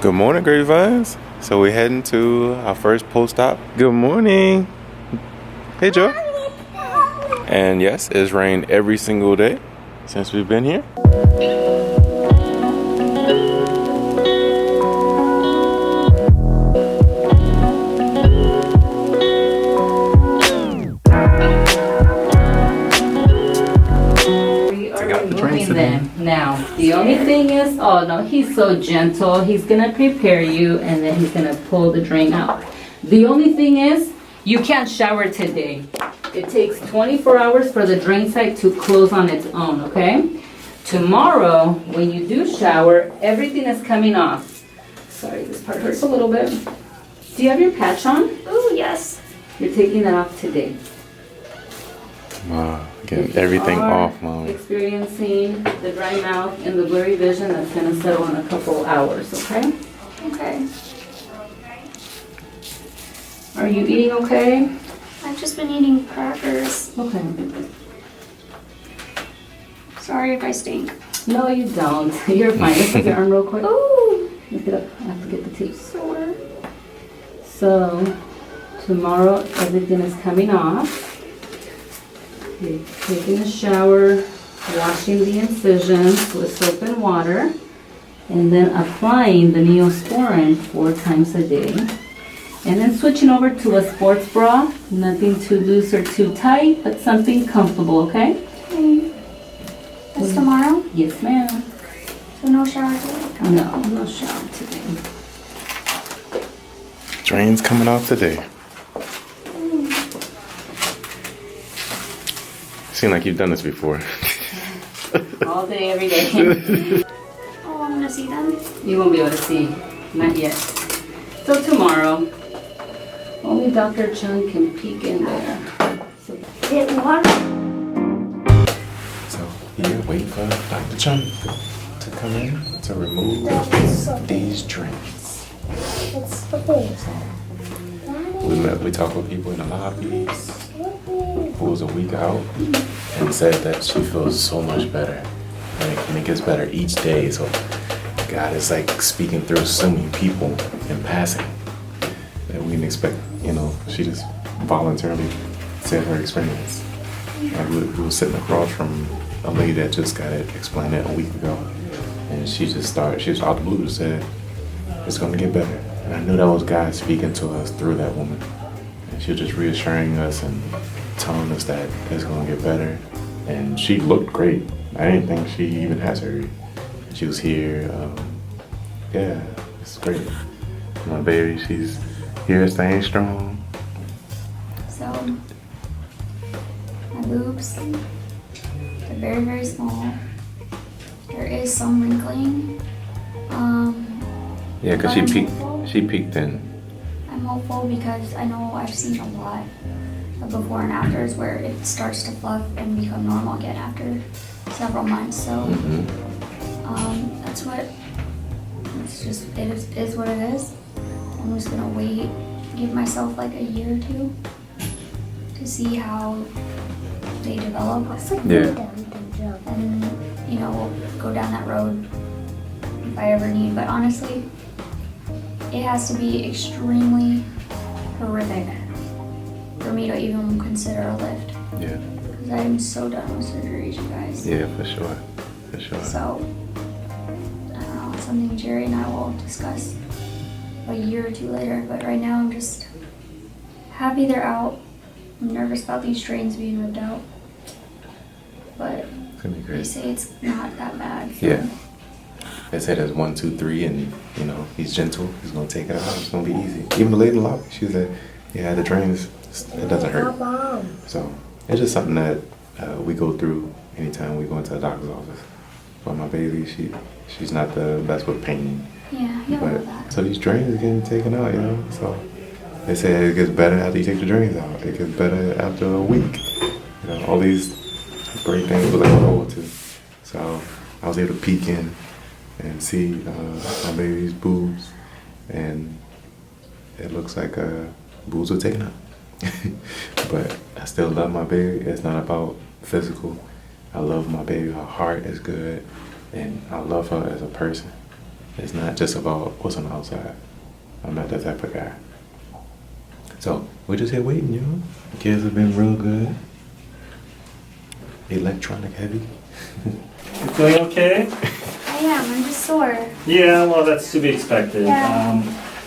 Good morning, Grapevines. So we're heading to our first post-op. Good morning. Hey, Joe. And yes, it's rained every single day since we've been here. Them now. The only thing is, oh no, he's so gentle. He's gonna prepare you and then he's gonna pull the drain out. The only thing is, you can't shower today. It takes 24 hours for the drain site to close on its own, okay? Tomorrow, when you do shower, everything is coming off. Sorry, this part hurts a little bit. Do you have your patch on? Oh, yes. You're taking that off today. Wow, getting everything off, Mom. Experiencing the dry mouth and the blurry vision, that's gonna settle in a couple hours, okay? Okay. Are you eating okay? I've just been eating crackers. Okay. Sorry if I stink. No, you don't. You're fine. Let's take your arm real quick. Ooh, Lift it up. I have to get the tape. sore. So, tomorrow everything is coming off. You're taking a shower, washing the incisions with soap and water, and then applying the Neosporin 4 times a day. And then switching over to a sports bra, nothing too loose or too tight, but something comfortable, okay? Okay. That's tomorrow? Yes, ma'am. So no shower today? No shower today. Drain's coming out today. Seem like you've done this before. All day, every day. Oh, I'm gonna see them. You won't be able to see. Not yet. So tomorrow, only Dr. Chung can peek in there. So, So here, waiting for Dr. Chung to come in to remove these drains. We talked with people in the lobbies who was a week out and said that she feels so much better. And it gets better each day. So God is like speaking through so many people in passing that we didn't expect, she just voluntarily said her experience. Like we were sitting across from a lady that just got it explained it a week ago. And she was out the blue and said, it's gonna get better. And I knew that was God speaking to us through that woman. And she was just reassuring us and telling us that it's gonna get better. And she looked great. I didn't think she even had surgery. She was here. Yeah, it's great. My baby, she's here staying strong. So, my boobs, they're very, very small. There is some wrinkling. Yeah, cause but she peeked in. I'm hopeful because I know I've seen a lot of before and afters where it starts to fluff and become normal again after several months. So that's what it is what it is. I'm just gonna wait, give myself like a year or two to see how they develop. Yeah. And we'll go down that road if I ever need. But honestly, it has to be extremely horrific for me to even consider a lift. Yeah. Because I'm so done with surgeries, you guys. Yeah, for sure. For sure. So, I don't know, it's something Jerry and I will discuss a year or two later. But right now, I'm just happy they're out. I'm nervous about these drains being ripped out. But It's gonna be they great. say it's not that bad. Yeah. They said there's 1, 2, 3, and he's gentle. He's gonna take it out. It's gonna be easy. Even the lady in the lobby, she said, "Yeah, the drains, it doesn't hurt." So it's just something that we go through anytime we go into the doctor's office. But my baby, she's not the best with pain. Yeah, you'll know that. So these drains are getting taken out, So they say it gets better after you take the drains out. It gets better after a week. All these great things we're looking forward to. So I was able to peek in and see my baby's boobs, and it looks like boobs were taken out. But I still love my baby. It's not about physical. I love my baby. Her heart is good, and I love her as a person. It's not just about what's on the outside. I'm not that type of guy. So we're just here waiting, y'all. The kids have been real good. Electronic heavy. You feeling okay? I am. I'm just sore. Yeah, well, that's to be expected. Yeah.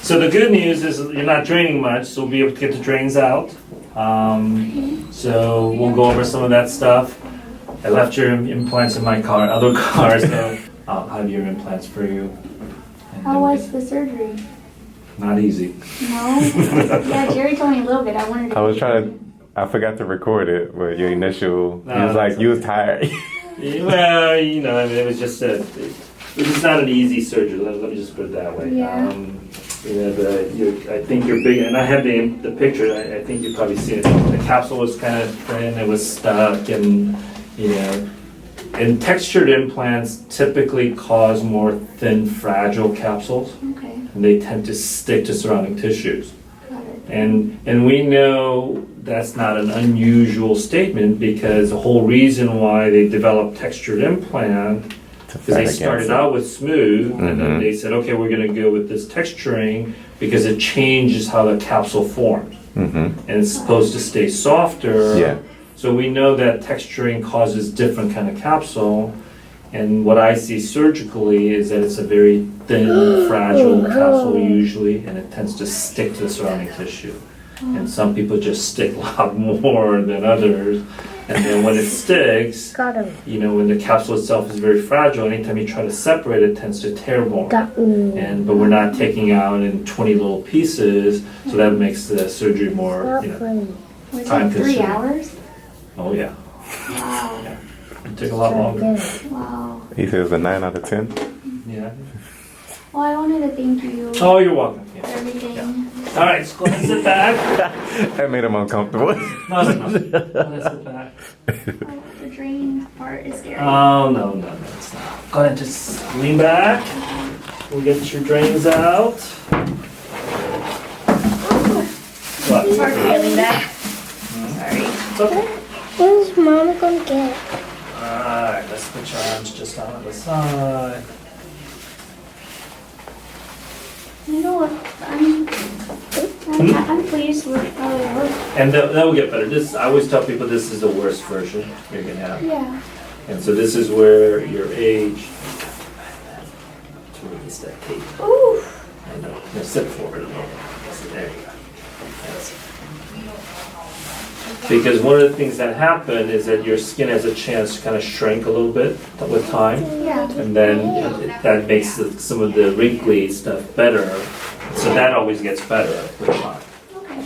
So the good news is you're not draining much, so we'll be able to get the drains out. So we'll go over some of that stuff. I left your implants in my car, other car, so I'll have your implants for you. And How was the surgery? Not easy. No? Yeah, Jerry told me a little bit. I wanted to. I forgot to record it, but your initial, No, you was tired. Well, you know, I mean, it was just it's not an easy surgery. Let me just put it that way. Yeah. You know, I think you're big, and I have the picture. I think you've probably seen it. The capsule was kind of thin. It was stuck, and you know, and textured implants typically cause more thin, fragile capsules, Okay. and they tend to stick to surrounding tissues. Got it. And we know that's not an unusual statement because the whole reason why they developed textured implant because they started out with smooth and then they said, okay, we're going to go with this texturing because it changes how the capsule forms. And it's supposed to stay softer. Yeah. So we know that texturing causes different kind of capsule. And what I see surgically is that it's a very thin, fragile capsule usually, and it tends to stick to the surrounding tissue. And some people just stick a lot more than others. And then when it sticks, you know, when the capsule itself is very fragile, anytime you try to separate it, it tends to tear more. But we're not taking out in 20 little pieces, so that makes the surgery more, you know, Was time it 3 consuming. hours? Oh yeah, Wow. it took a lot longer. Wow. He says a 9 out of 10. Yeah. Well, I wanted to thank you Oh, you're welcome. for Yeah. everything. All right, let's go ahead and sit back. That made him uncomfortable. No. Let's sit back. Oh, the drain part is scary. Oh, no, it's not. Go ahead and just lean back. We'll get your drains out. What? It's hard to lean back. Sorry. It's okay. Where's Mama gonna get? Alright, let's put your arms just out on the side. You know what? I'm pleased with how it worked. And that will get better. This, I always tell people this is the worst version you're going to have. Yeah. And so this is where your age. To release that tape. Ooh. I know. Now sit forward a little bit. So there you go. That's it. Because one of the things that happen is that your skin has a chance to kind of shrink a little bit with time. Yeah. And then that makes some of the wrinkly stuff better. So that always gets better with time. Okay.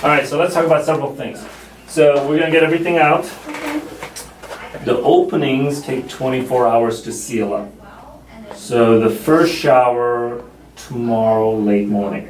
All right, so let's talk about several things. So we're gonna get everything out. Okay. The openings take 24 hours to seal up. So the first shower tomorrow late morning.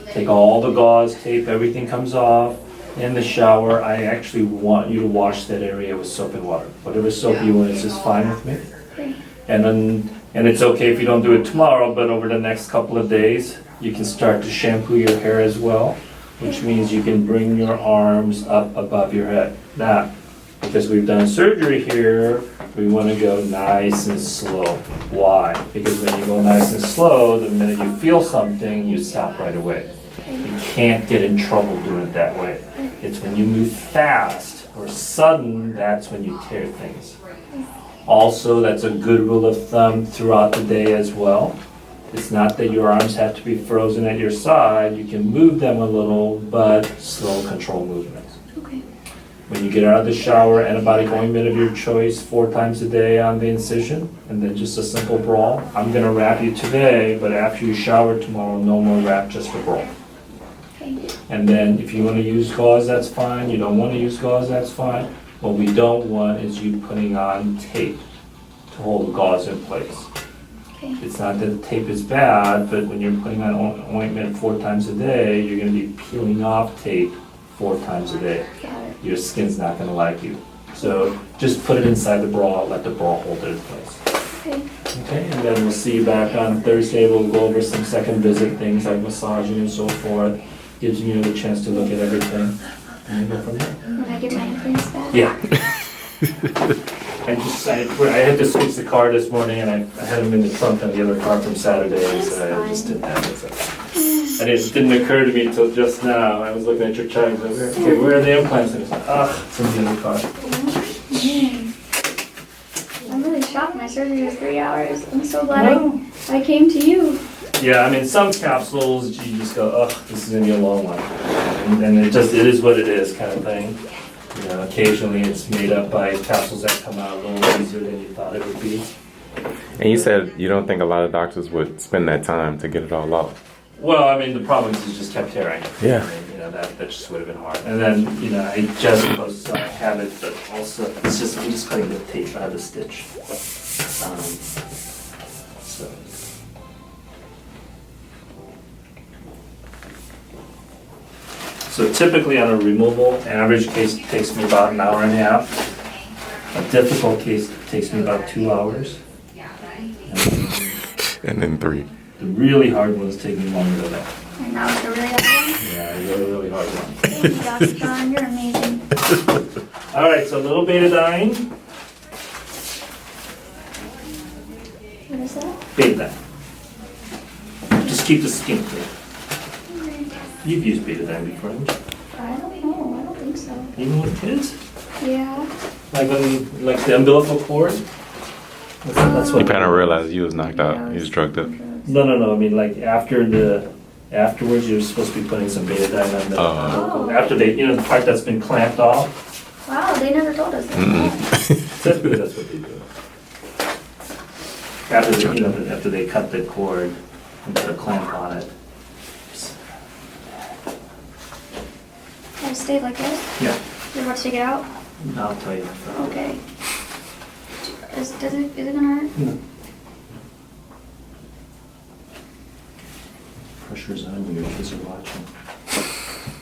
Take all the gauze, tape, everything comes off. In the shower, I actually want you to wash that area with soap and water. Whatever soap you want is just fine with me. Okay. And it's okay if you don't do it tomorrow, but over the next couple of days, you can start to shampoo your hair as well, which means you can bring your arms up above your head. Now, because we've done surgery here, we want to go nice and slow. Why? Because when you go nice and slow, the minute you feel something, you stop right away. You can't get in trouble doing it that way. It's when you move fast or sudden, that's when you tear things. Also, that's a good rule of thumb throughout the day as well. It's not that your arms have to be frozen at your side. You can move them a little, but slow control movements. Okay. When you get out of the shower, antibiotic ointment of your choice 4 times a day on the incision, and then just a simple brawl. I'm gonna wrap you today, but after you shower tomorrow, no more wrap, just a brawl. Okay. And then if you wanna use gauze, that's fine. You don't wanna use gauze, that's fine. What we don't want is you putting on tape to hold the gauze in place. Okay. It's not that tape is bad, but when you're putting on ointment 4 times a day, you're gonna be peeling off tape 4 times a day. Got it. Your skin's not gonna like you. So just put it inside the bra, let the bra hold it in place. Okay. Okay, and then we'll see you back on Thursday. We'll go over some second visit things like massaging and so forth. gives you the chance to look at everything. And go from there. When I get my implants back. Yeah. I had to switch the car this morning and I had them in the trunk on the other car from Saturday, so I just didn't have it. So. And it didn't occur to me until just now. I was looking at your charts. Okay, where are the implants? And it's like, it's in the other car. Man. I'm really shocked. My surgery was 3 hours. I'm so glad I came to you. Yeah, I mean, some capsules you just go, this is gonna be a long one. And it is what it is kind of thing. You know, occasionally it's made up by capsules that come out a little easier than you thought it would be. And you said you don't think a lot of doctors would spend that time to get it all out. Well, I mean, the problem is it just kept tearing. Yeah. I mean, you know, that just would have been hard. And then, you know, I just was, I have it, but also, I'm just cutting the tape out of the stitch. So typically on a removal, average case takes me about an hour and a half. A difficult case takes me about 2 hours. And then 3. The really hard ones take me longer than that. And that was the really hard one. Yeah, really hard one. Thank you, Dr. John. You're amazing. All right, so a little betadine. What is that? Betadine. Just keep the skin clear. You've used betadine before, haven't you? I don't know. I don't think so. Even with kids? Yeah. Like the umbilical cord? That's You what. kind of realized you was knocked out. You was drugged up. No. I mean, like afterwards, you're supposed to be putting some betadine on the umbilical. After they, you know, the part that's been clamped off. Wow, they never told us that. Typically, that's what they do. After they cut the cord and put a clamp on it. I stayed like this? Yeah. You're about to take it out? I'll tell you. Okay. Is it gonna hurt? No. Pressure's on when your kids are watching.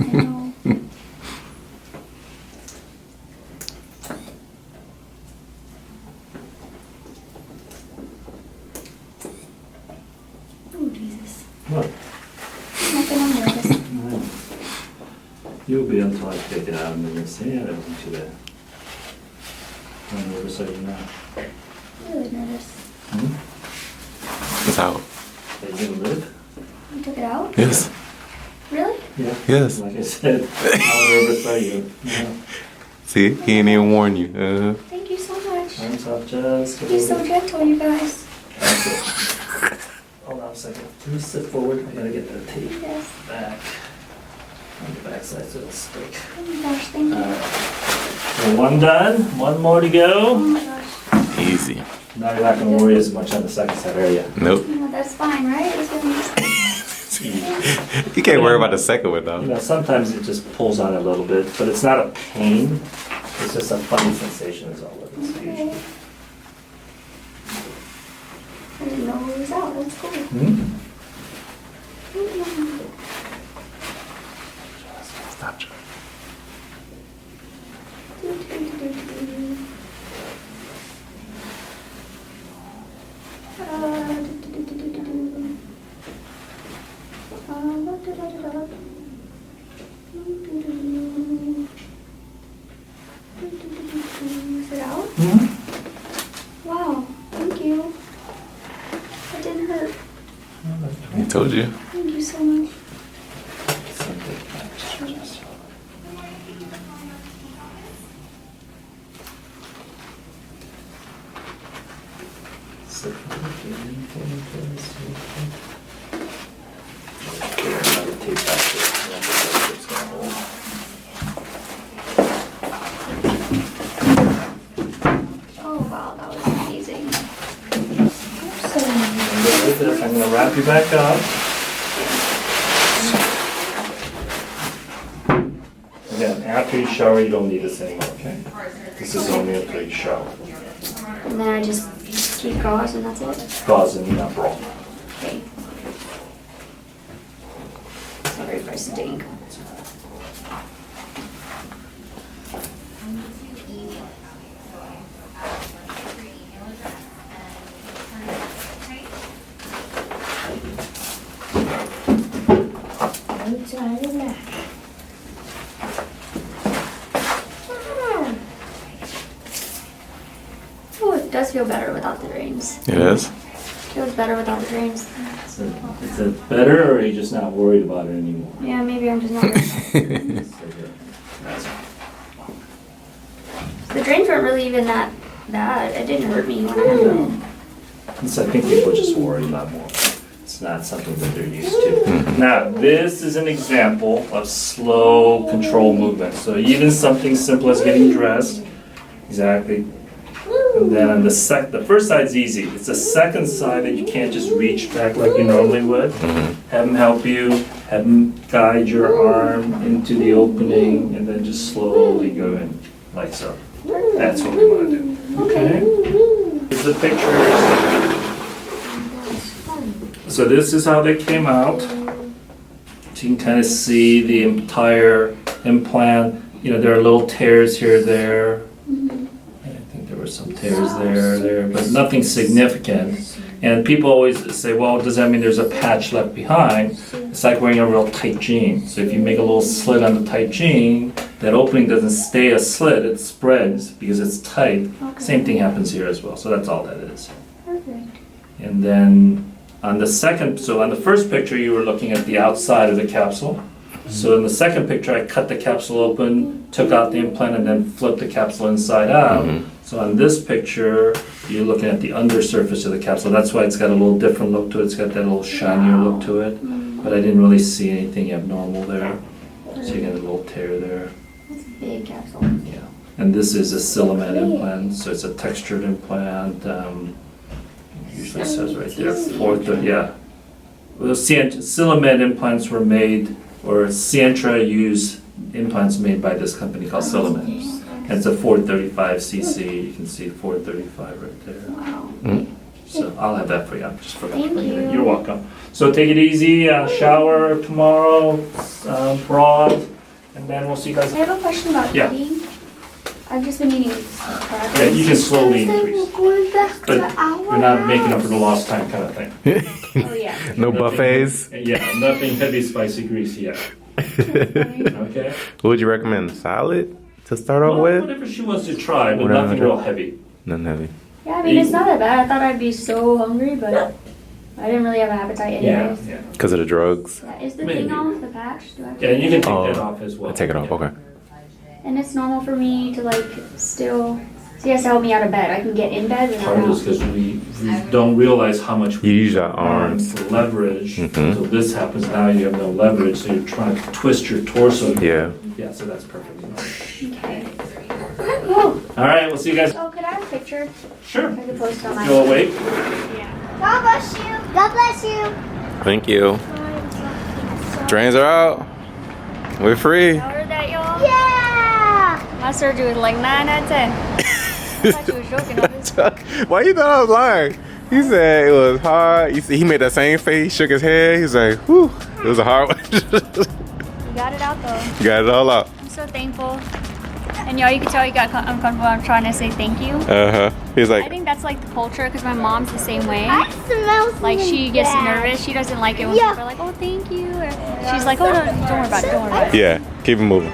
I know. Oh, Jesus. What? Nothing on nervous. You'll be until I take it out and then you'll say, yeah, that wasn't too bad. How nervous are you now? Really nervous. It's out. Are you gonna live? You took it out? Yes. Really? Yeah. Yes. Like I said, how nervous are you? Yeah. See, he didn't even warn you. Thank you so much. Arms up just a You're so little bit. gentle, you guys. That's it. Hold on a second. Can you sit forward? I gotta get the tape Yes. back. On the back side so it'll stick. Oh my gosh, thank you. So one done, one more to Oh go. my gosh. Easy. Now you're not gonna worry as much on the second side, are you? Nope. No, that's fine, right? It's gonna You can't worry about the second one You though. know, sometimes it just pulls on it a little bit, but it's not a pain. It's just a funny sensation is all it is okay. usually. I didn't know it was out. That's cool. Stop trying. Is it out? Wow, thank you. That didn't hurt. I told you. Thank you so much. Oh wow, that was amazing. I'm gonna wrap you back up. Again, after you shower, you don't need this anymore, okay? This is only after you shower. And then I just keep gauze and that's it? Gauze and not bra. Okay. Sorry if I stink. I'm tired of that. It does feel better without the drains. It is. Feels better without the drains. Is it better, or are you just not worried about it anymore? Yeah, maybe I'm just not. The drains weren't really even that bad. It didn't hurt me when I had them. So I think people just worry a lot more. It's not something that they're used to. Now, this is an example of slow control movement. So even something simple as getting dressed, exactly. And then on the first side's easy. It's the second side that you can't just reach back like you normally would. Have them help you, have them guide your arm into the opening, and then just slowly go in, like so. That's what we want to do. Okay? Here's the pictures. So this is how they came out. So you can kind of see the entire implant. You know, there are little tears here, there. I think there were some tears there, but nothing significant. And people always say, well, does that mean there's a patch left behind? It's like wearing a real tight jean. So if you make a little slit on the tight jean, that opening doesn't stay a slit, it spreads because it's tight. Okay. Same thing happens here as well. So that's all that is. Perfect. And then on the first picture, you were looking at the outside of the capsule. So in the second picture, I cut the capsule open, took out the implant, and then flipped the capsule inside out. So on this picture, you're looking at the undersurface of the capsule. That's why it's got a little different look to it. It's got that little shinier look to it. But I didn't really see anything abnormal there. So you got a little tear there. That's a big capsule. Yeah. And this is a Silamet implant. So it's a textured implant. Usually says right there, Well, Silamet implants were made, or Sientra used implants made by this company called Silamet. And it's a 435cc. You can see 435 right there. Wow. So I'll have that for you. I just forgot to Thank bring it in. you. You're welcome. So take it easy. Shower tomorrow, broad, and then we'll see you guys. I have a question about Yeah. eating. I've just been eating crackers. Yeah, you can slowly increase, Going back but to our you're not making up for the lost time kind of thing. Oh yeah. No buffets. Yeah, nothing heavy, spicy, greasy yet. Okay? What would you recommend? Salad to start off Well, with? whatever she wants to try, but Whatever. nothing real heavy. None heavy. Yeah, I mean it's not that bad. I thought I'd be so hungry, but I didn't really have an appetite Yeah, anyways. yeah. Because of the drugs? Yeah, is the Maybe. thing off the patch? Do I have to Yeah, and you can take Oh, that off as well. Take it off. Yeah. Okay. And it's normal for me to like still. She has to help me out of bed. I can get in bed without. Part of this because we don't realize how much You use your arms. for leverage. So this happens now, you have no leverage, so you're trying to twist your torso. Yeah. Yeah, so that's perfect. Okay. Cool. All right, we'll see you guys. Oh, could I have a picture? Sure. I could post it on my. You'll wait. God bless you. God bless you. Thank you. Drains are out. We're free. How heard that, y'all? Yeah. My surgery was like 9 out of 10. I thought you was joking on this. Why you thought I was lying? He said it was hard. You see, he made that same face, shook his head. He's like, whew, it was a hard one. You got it out though. You got it all out. I'm so thankful. And y'all, you can tell you got uncomfortable. I'm trying to say thank you. He's I like, think that's like the culture because my mom's the same way. I smell Like she gets bad. nervous. She doesn't like it when Yeah. people are like, oh, thank you. Or she's like, oh, no, don't worry about it. Don't worry about it. yeah, keep it moving.